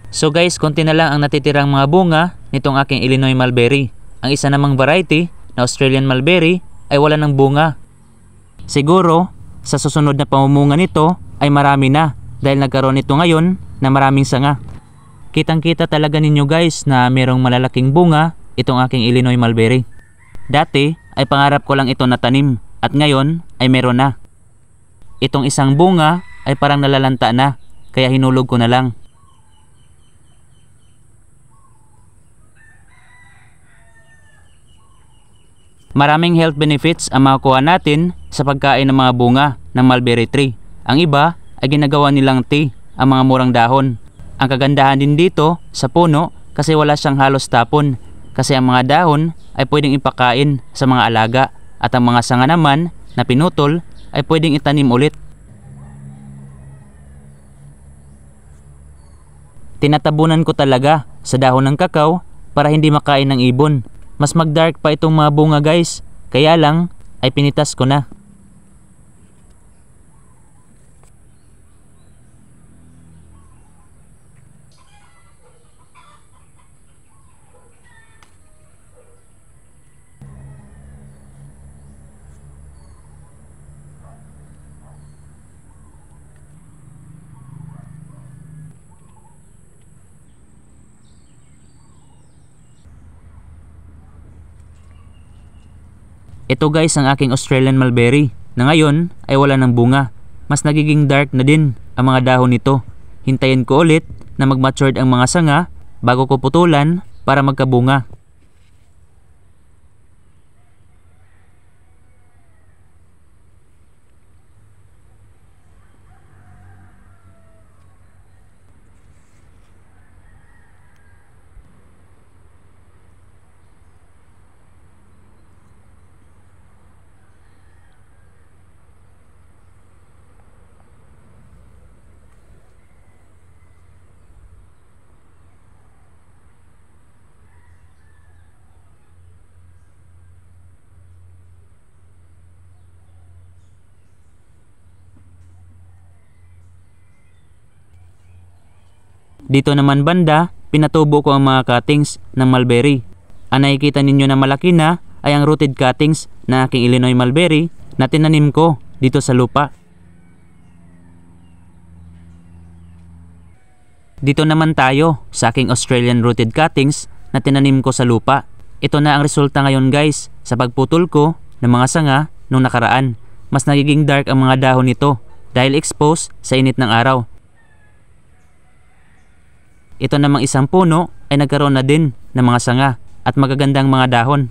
So guys, konti na lang ang natitirang mga bunga nitong aking Illinois mulberry. Ang isa namang variety na Australian mulberry ay wala ng bunga. Siguro, sa susunod na pamumunga nito ay marami na dahil nagkaroon nito ngayon na maraming sanga. Kitang-kita talaga ninyo guys na mayroong malalaking bunga itong aking Illinois mulberry. Dati ay pangarap ko lang ito na tanim at ngayon ay meron na. Itong isang bunga ay parang nalalanta na kaya hinulog ko na lang. Maraming health benefits ang makukuha natin sa pagkain ng mga bunga ng mulberry tree. Ang iba ay ginagawa nilang tea, ang mga murang dahon. Ang kagandahan din dito sa puno kasi wala siyang halos tapon kasi ang mga dahon ay pwedeng ipakain sa mga alaga at ang mga sanga naman na pinutol ay pwedeng itanim ulit. Tinatabunan ko talaga sa dahon ng kakao para hindi makain ng ibon. Mas mag-dark pa itong mga bunga guys, kaya lang ay pinitas ko na. Ito guys ang aking Australian mulberry na ngayon ay wala ng bunga. Mas nagiging dark na din ang mga dahon nito. Hintayin ko ulit na mag-matured ang mga sanga bago ko putulan para magkabunga. Dito naman banda, pinatubo ko ang mga cuttings ng mulberry. Ang nakikita ninyo na malaki na ay ang rooted cuttings na aking Illinois mulberry na tinanim ko dito sa lupa. Dito naman tayo sa aking Australian rooted cuttings na tinanim ko sa lupa. Ito na ang resulta ngayon guys sa pagputol ko ng mga sanga nung nakaraan. Mas nagiging dark ang mga dahon nito dahil exposed sa init ng araw. Ito namang isang puno ay nagkaroon na din ng mga sanga at magagandang mga dahon.